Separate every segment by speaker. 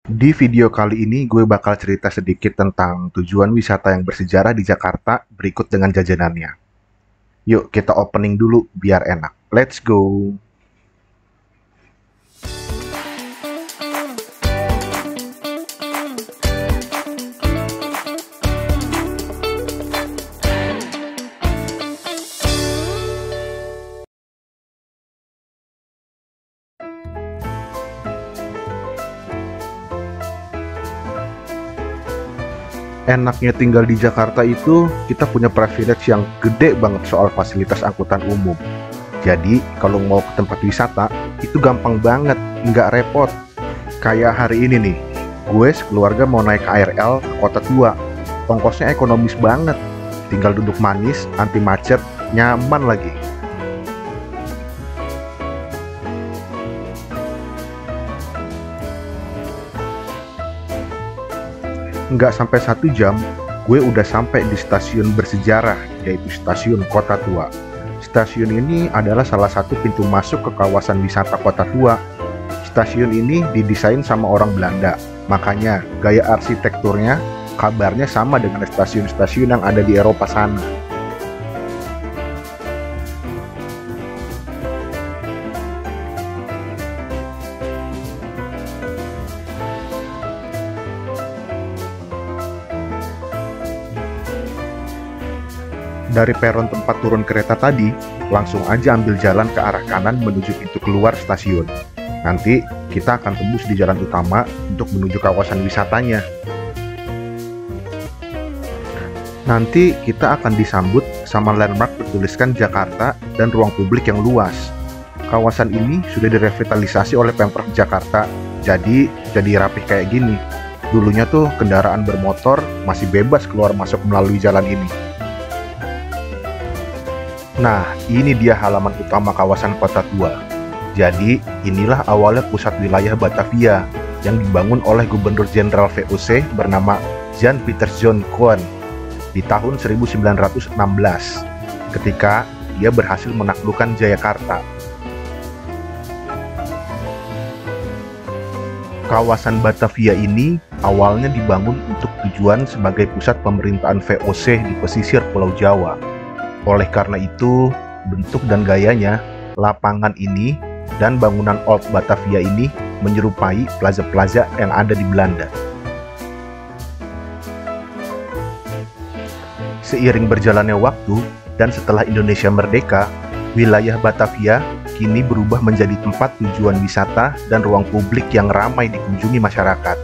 Speaker 1: Di video kali ini gue bakal cerita sedikit tentang tujuan wisata yang bersejarah di Jakarta berikut dengan jajanannya. Yuk kita opening dulu biar enak. Let's go! Enaknya tinggal di Jakarta itu kita punya privilege yang gede banget soal fasilitas angkutan umum. Jadi kalau mau ke tempat wisata itu gampang banget, nggak repot. Kayak hari ini nih, gue sekeluarga mau naik KRL ke Kota Tua. Ongkosnya ekonomis banget, tinggal duduk manis, anti macet, nyaman lagi. Nggak sampai 1 jam, gue udah sampai di stasiun bersejarah, yaitu stasiun Kota Tua. Stasiun ini adalah salah satu pintu masuk ke kawasan wisata Kota Tua. Stasiun ini didesain sama orang Belanda, makanya gaya arsitekturnya kabarnya sama dengan stasiun-stasiun yang ada di Eropa sana. Dari peron tempat turun kereta tadi, langsung aja ambil jalan ke arah kanan menuju pintu keluar stasiun. Nanti kita akan tembus di jalan utama untuk menuju kawasan wisatanya. Nanti kita akan disambut sama landmark bertuliskan Jakarta dan ruang publik yang luas. Kawasan ini sudah direvitalisasi oleh Pemprov Jakarta, jadi rapih kayak gini. Dulunya tuh kendaraan bermotor masih bebas keluar masuk melalui jalan ini. Nah, ini dia halaman utama kawasan Kota Tua. Jadi, inilah awalnya pusat wilayah Batavia yang dibangun oleh Gubernur Jenderal VOC bernama Jan Pieter John Koen di tahun 1916 ketika dia berhasil menaklukkan Jayakarta. Kawasan Batavia ini awalnya dibangun untuk tujuan sebagai pusat pemerintahan VOC di pesisir Pulau Jawa. Oleh karena itu, bentuk dan gayanya, lapangan ini dan bangunan Old Batavia ini menyerupai plaza-plaza yang ada di Belanda. Seiring berjalannya waktu dan setelah Indonesia merdeka, wilayah Batavia kini berubah menjadi tempat tujuan wisata dan ruang publik yang ramai dikunjungi masyarakat.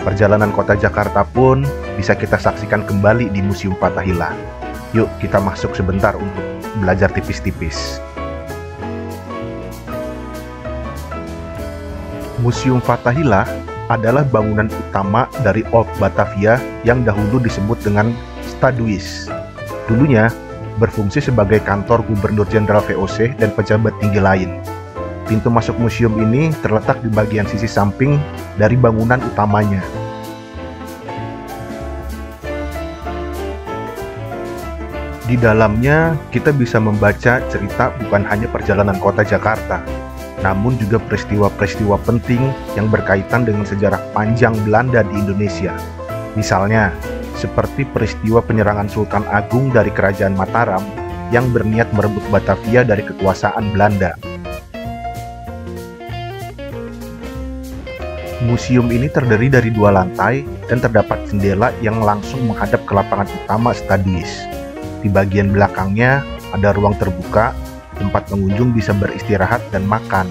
Speaker 1: Perjalanan kota Jakarta pun bisa kita saksikan kembali di Museum Fathahillah. Yuk kita masuk sebentar untuk belajar tipis-tipis. Museum Fathahillah adalah bangunan utama dari Old Batavia yang dahulu disebut dengan Stadhuis. Dulunya berfungsi sebagai kantor Gubernur Jenderal VOC dan pejabat tinggi lain. Pintu masuk museum ini terletak di bagian sisi samping dari bangunan utamanya. Di dalamnya, kita bisa membaca cerita bukan hanya perjalanan kota Jakarta, namun juga peristiwa-peristiwa penting yang berkaitan dengan sejarah panjang Belanda di Indonesia. Misalnya, seperti peristiwa penyerangan Sultan Agung dari Kerajaan Mataram yang berniat merebut Batavia dari kekuasaan Belanda. Museum ini terdiri dari 2 lantai dan terdapat jendela yang langsung menghadap ke lapangan utama Stadhuis. Di bagian belakangnya ada ruang terbuka, tempat pengunjung bisa beristirahat dan makan.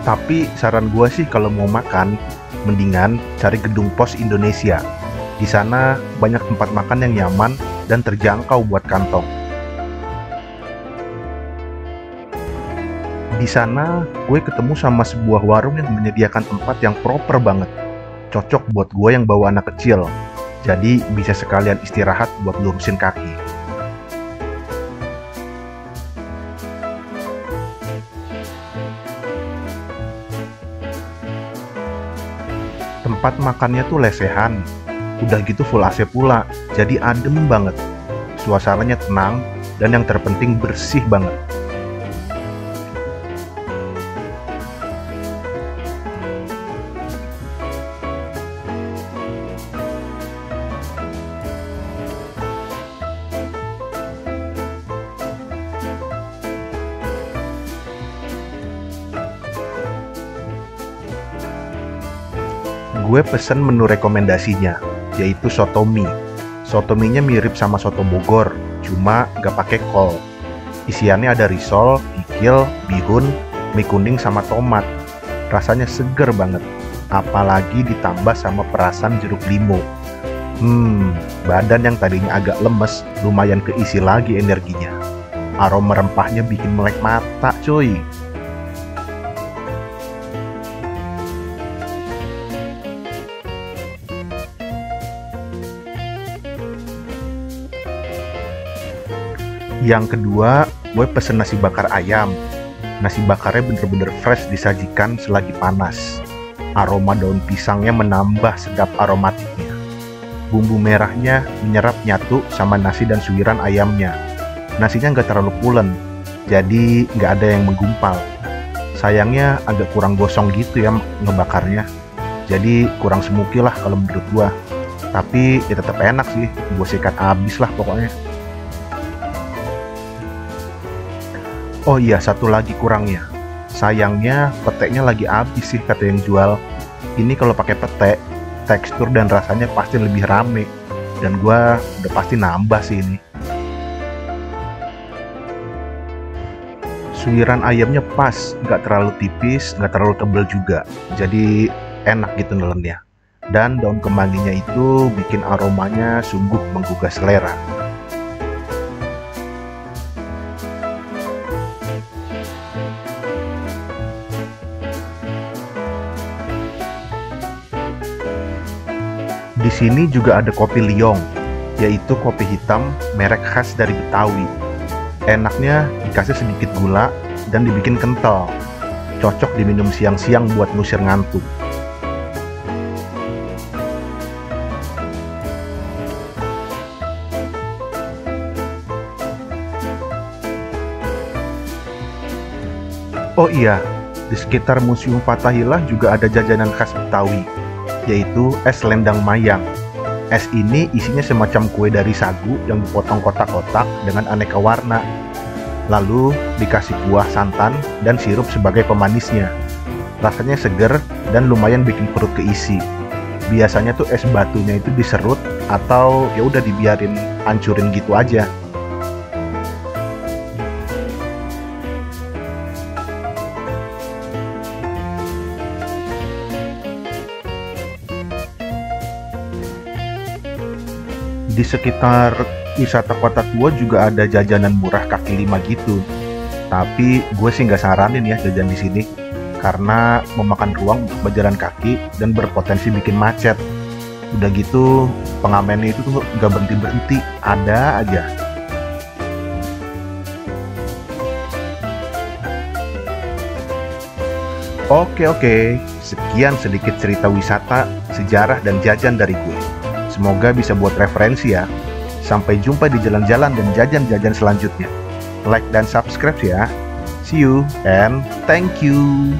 Speaker 1: Tapi saran gue sih kalau mau makan, mendingan cari gedung pos Indonesia. Di sana banyak tempat makan yang nyaman dan terjangkau buat kantong. Di sana gue ketemu sama sebuah warung yang menyediakan tempat yang proper banget. Cocok buat gue yang bawa anak kecil. Jadi bisa sekalian istirahat buat lurusin kaki. Tempat makannya tuh lesehan, udah gitu full AC pula, jadi adem banget. Suasananya tenang, dan yang terpenting bersih banget. Gue pesen menu rekomendasinya, yaitu soto mie. Soto mie-nya mirip sama soto Bogor, cuma gak pakai kol. Isiannya ada risol, kikil, bihun, mie kuning sama tomat. Rasanya seger banget, apalagi ditambah sama perasan jeruk limau. Badan yang tadinya agak lemes, lumayan keisi lagi energinya. Aroma rempahnya bikin melek mata, cuy. Yang kedua, gue pesen nasi bakar ayam. Nasi bakarnya bener-bener fresh disajikan selagi panas. Aroma daun pisangnya menambah sedap aromatiknya. Bumbu merahnya menyerap nyatu sama nasi dan suiran ayamnya. Nasinya nggak terlalu pulen, jadi nggak ada yang menggumpal. Sayangnya agak kurang gosong gitu ya ngebakarnya. Jadi kurang smoky lah kalau menurut gue. Tapi ya tetap enak sih, gue sikat abis lah pokoknya. Oh iya, satu lagi kurangnya. Sayangnya peteknya lagi habis sih kata yang jual. Ini kalau pakai petek, tekstur dan rasanya pasti lebih rame. Dan gua udah pasti nambah sih ini. Suiran ayamnya pas, nggak terlalu tipis, nggak terlalu tebal juga. Jadi enak gitu nelennya. Dan daun kemanginya itu bikin aromanya sungguh menggugah selera. Di sini juga ada kopi liong, yaitu kopi hitam merek khas dari Betawi. Enaknya dikasih sedikit gula dan dibikin kental. Cocok diminum siang-siang buat ngusir ngantuk. Oh iya, di sekitar Museum Fathahillah juga ada jajanan khas Betawi, yaitu es lendang mayang. Es ini isinya semacam kue dari sagu yang dipotong kotak-kotak dengan aneka warna. Lalu dikasih buah santan dan sirup sebagai pemanisnya. Rasanya seger dan lumayan bikin perut keisi. Biasanya tuh es batunya itu diserut atau ya udah dibiarin hancurin gitu aja. Di sekitar wisata Kota Tua juga ada jajanan murah kaki lima gitu. Tapi gue sih nggak saranin ya jajan di sini, karena memakan ruang untuk berjalan kaki dan berpotensi bikin macet. Udah gitu pengamennya itu tuh nggak berhenti-berhenti, ada aja. Oke, sekian sedikit cerita wisata, sejarah, dan jajan dari gue. Semoga bisa buat referensi ya. Sampai jumpa di jalan-jalan dan jajan-jajan selanjutnya. Like dan subscribe ya. See you and thank you.